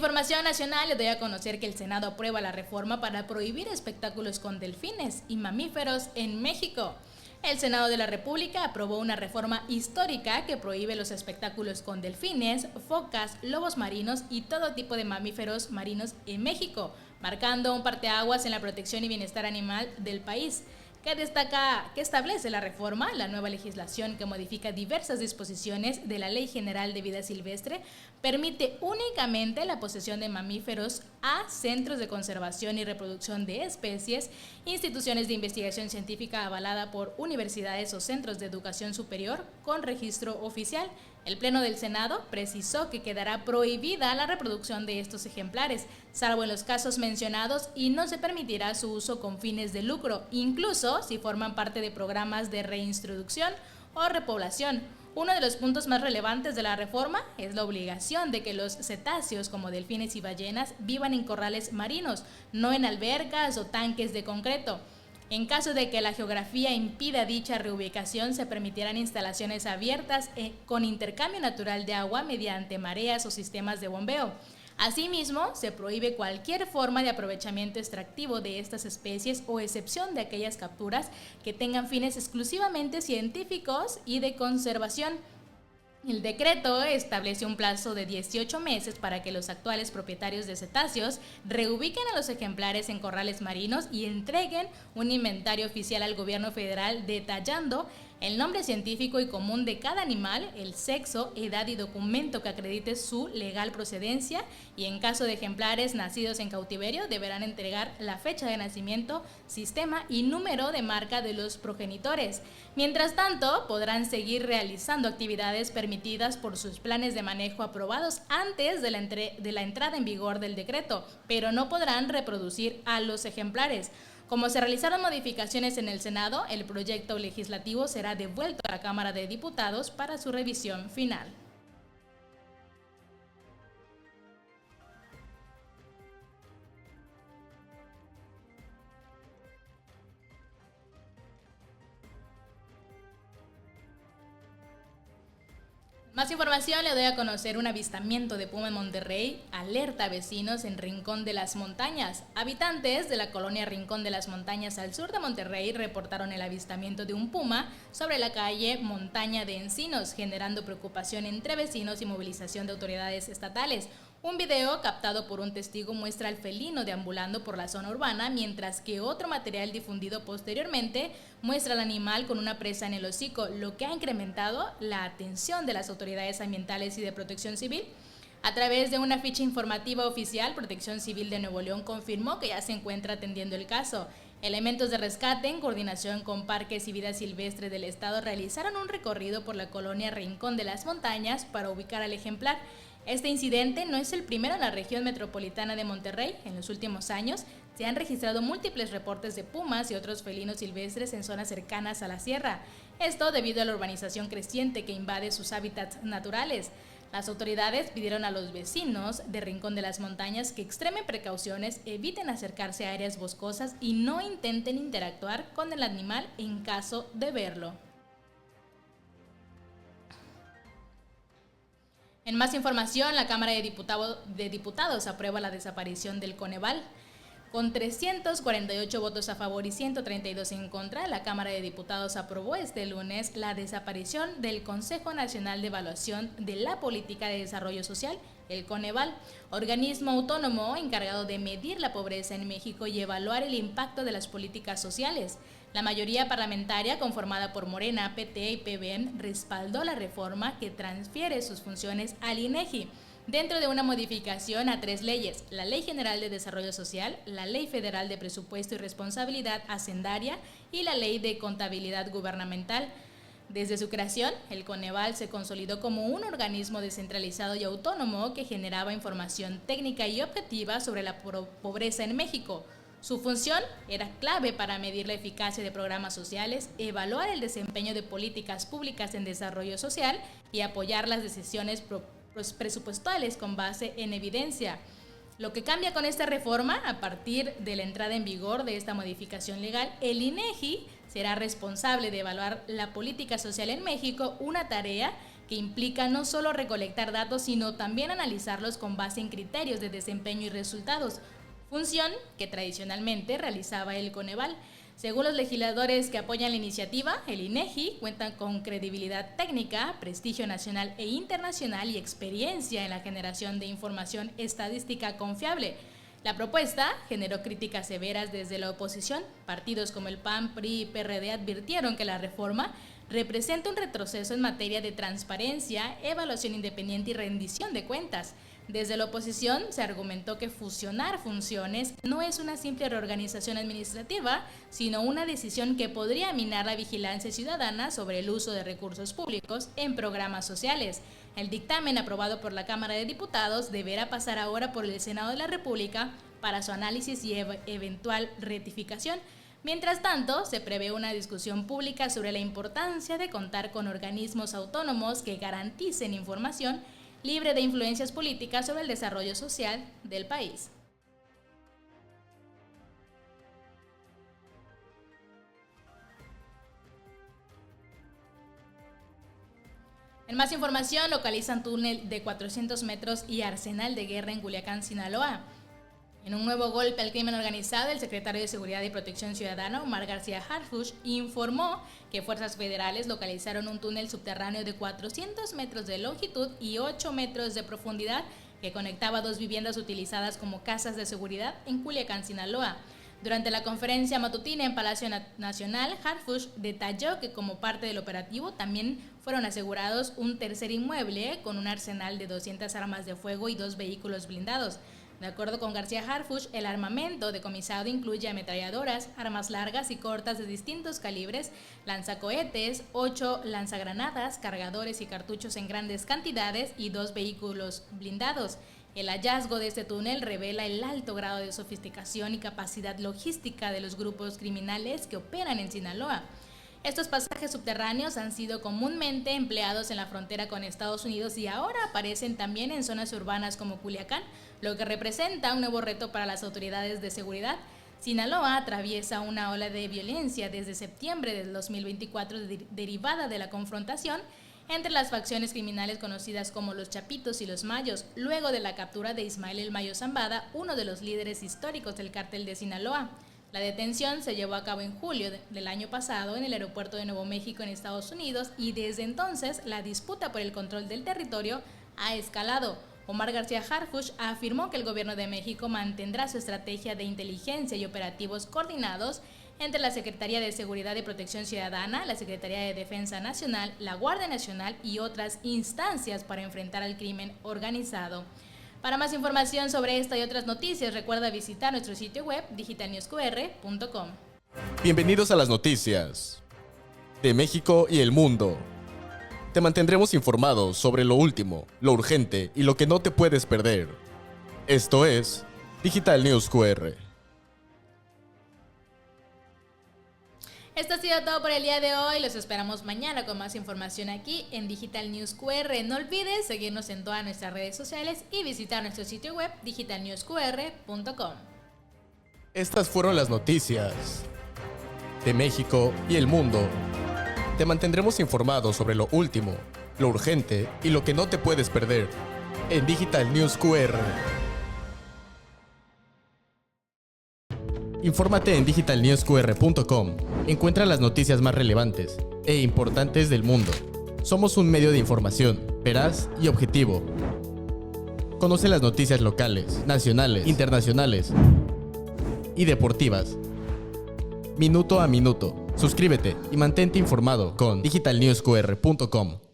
información nacional, le doy a conocer que el Senado aprueba la reforma para prohibir espectáculos con delfines y mamíferos en México. El Senado de la República aprobó una reforma histórica que prohíbe los espectáculos con delfines, focas, lobos marinos y todo tipo de mamíferos marinos en México, marcando un parteaguas en la protección y bienestar animal del país. ¿Qué establece la reforma? La nueva legislación, que modifica diversas disposiciones de la Ley General de Vida Silvestre, permite únicamente la posesión de mamíferos a centros de conservación y reproducción de especies, instituciones de investigación científica avalada por universidades o centros de educación superior con registro oficial. El Pleno del Senado precisó que quedará prohibida la reproducción de estos ejemplares, salvo en los casos mencionados, y no se permitirá su uso con fines de lucro, incluso si forman parte de programas de reintroducción o repoblación. Uno de los puntos más relevantes de la reforma es la obligación de que los cetáceos, como delfines y ballenas, vivan en corrales marinos, no en albercas o tanques de concreto. En caso de que la geografía impida dicha reubicación, se permitirán instalaciones abiertas con intercambio natural de agua mediante mareas o sistemas de bombeo. Asimismo, se prohíbe cualquier forma de aprovechamiento extractivo de estas especies o excepción de aquellas capturas que tengan fines exclusivamente científicos y de conservación. El decreto establece un plazo de 18 meses para que los actuales propietarios de cetáceos reubiquen a los ejemplares en corrales marinos y entreguen un inventario oficial al gobierno federal detallando el nombre científico y común de cada animal, el sexo, edad y documento que acredite su legal procedencia, y en caso de ejemplares nacidos en cautiverio deberán entregar la fecha de nacimiento, sistema y número de marca de los progenitores. Mientras tanto, podrán seguir realizando actividades permitidas por sus planes de manejo aprobados antes de la entrada en vigor del decreto, pero no podrán reproducir a los ejemplares. Como se realizaron modificaciones en el Senado, el proyecto legislativo será devuelto a la Cámara de Diputados para su revisión final. Más información, le doy a conocer un avistamiento de puma en Monterrey, alerta a vecinos en Rincón de las Montañas. Habitantes de la colonia Rincón de las Montañas al sur de Monterrey reportaron el avistamiento de un puma sobre la calle Montaña de Encinos, generando preocupación entre vecinos y movilización de autoridades estatales. Un video captado por un testigo muestra al felino deambulando por la zona urbana, mientras que otro material difundido posteriormente muestra al animal con una presa en el hocico, lo que ha incrementado la atención de las autoridades ambientales y de Protección Civil. A través de una ficha informativa oficial, Protección Civil de Nuevo León confirmó que ya se encuentra atendiendo el caso. Elementos de rescate, en coordinación con Parques y Vida Silvestre del Estado, realizaron un recorrido por la colonia Rincón de las Montañas para ubicar al ejemplar. Este incidente no es el primero en la región metropolitana de Monterrey. En los últimos años se han registrado múltiples reportes de pumas y otros felinos silvestres en zonas cercanas a la sierra. Esto debido a la urbanización creciente que invade sus hábitats naturales. Las autoridades pidieron a los vecinos de Rincón de las Montañas que extremen precauciones, eviten acercarse a áreas boscosas y no intenten interactuar con el animal en caso de verlo. En más información, la Cámara de Diputados aprueba la desaparición del Coneval. Con 348 votos a favor y 132 en contra, la Cámara de Diputados aprobó este lunes la desaparición del Consejo Nacional de Evaluación de la Política de Desarrollo Social, el Coneval, organismo autónomo encargado de medir la pobreza en México y evaluar el impacto de las políticas sociales. La mayoría parlamentaria, conformada por Morena, PT y PBM, respaldó la reforma que transfiere sus funciones al INEGI, dentro de una modificación a 3 leyes: la Ley General de Desarrollo Social, la Ley Federal de Presupuesto y Responsabilidad Hacendaria y la Ley de Contabilidad Gubernamental. Desde su creación, el Coneval se consolidó como un organismo descentralizado y autónomo que generaba información técnica y objetiva sobre la pobreza en México. Su función era clave para medir la eficacia de programas sociales, evaluar el desempeño de políticas públicas en desarrollo social y apoyar las decisiones presupuestales con base en evidencia. Lo que cambia con esta reforma, a partir de la entrada en vigor de esta modificación legal, el INEGI será responsable de evaluar la política social en México, una tarea que implica no solo recolectar datos, sino también analizarlos con base en criterios de desempeño y resultados, función que tradicionalmente realizaba el Coneval. Según los legisladores que apoyan la iniciativa, el INEGI cuenta con credibilidad técnica, prestigio nacional e internacional y experiencia en la generación de información estadística confiable. La propuesta generó críticas severas desde la oposición. Partidos como el PAN, PRI y PRD advirtieron que la reforma representa un retroceso en materia de transparencia, evaluación independiente y rendición de cuentas. Desde la oposición se argumentó que fusionar funciones no es una simple reorganización administrativa, sino una decisión que podría minar la vigilancia ciudadana sobre el uso de recursos públicos en programas sociales. El dictamen aprobado por la Cámara de Diputados deberá pasar ahora por el Senado de la República para su análisis y eventual rectificación. Mientras tanto, se prevé una discusión pública sobre la importancia de contar con organismos autónomos que garanticen información libre de influencias políticas sobre el desarrollo social del país. En más información, localizan túnel de 400 metros y arsenal de guerra en Culiacán, Sinaloa. En un nuevo golpe al crimen organizado, el secretario de Seguridad y Protección Ciudadana, Omar García Harfuch, informó que fuerzas federales localizaron un túnel subterráneo de 400 metros de longitud y 8 metros de profundidad que conectaba dos viviendas utilizadas como casas de seguridad en Culiacán, Sinaloa. Durante la conferencia matutina en Palacio Nacional, Harfuch detalló que como parte del operativo también fueron asegurados un tercer inmueble con un arsenal de 200 armas de fuego y 2 vehículos blindados. De acuerdo con García Harfuch, el armamento decomisado incluye ametralladoras, armas largas y cortas de distintos calibres, lanzacohetes, 8 lanzagranadas, cargadores y cartuchos en grandes cantidades y 2 vehículos blindados. El hallazgo de este túnel revela el alto grado de sofisticación y capacidad logística de los grupos criminales que operan en Sinaloa. Estos pasajes subterráneos han sido comúnmente empleados en la frontera con Estados Unidos y ahora aparecen también en zonas urbanas como Culiacán, lo que representa un nuevo reto para las autoridades de seguridad. Sinaloa atraviesa una ola de violencia desde septiembre del 2024 derivada de la confrontación entre las facciones criminales conocidas como los Chapitos y los Mayos, luego de la captura de Ismael El Mayo Zambada, uno de los líderes históricos del cártel de Sinaloa. La detención se llevó a cabo en julio del año pasado en el aeropuerto de Nuevo México en Estados Unidos y desde entonces la disputa por el control del territorio ha escalado. Omar García Harfuch afirmó que el gobierno de México mantendrá su estrategia de inteligencia y operativos coordinados entre la Secretaría de Seguridad y Protección Ciudadana, la Secretaría de Defensa Nacional, la Guardia Nacional y otras instancias para enfrentar al crimen organizado. Para más información sobre esta y otras noticias, recuerda visitar nuestro sitio web digitalnewsqr.com. Bienvenidos a las noticias de México y el mundo. Te mantendremos informado sobre lo último, lo urgente y lo que no te puedes perder. Esto es Digital News QR. Esto ha sido todo por el día de hoy. Los esperamos mañana con más información aquí en Digital News QR. No olvides seguirnos en todas nuestras redes sociales y visitar nuestro sitio web digitalnewsqr.com. Estas fueron las noticias de México y el mundo. Te mantendremos informado sobre lo último, lo urgente y lo que no te puedes perder en Digital News QR. Infórmate en digitalnewsqr.com. Encuentra las noticias más relevantes e importantes del mundo. Somos un medio de información veraz y objetivo. Conoce las noticias locales, nacionales, internacionales y deportivas. Minuto a minuto. Suscríbete y mantente informado con digitalnewsqr.com.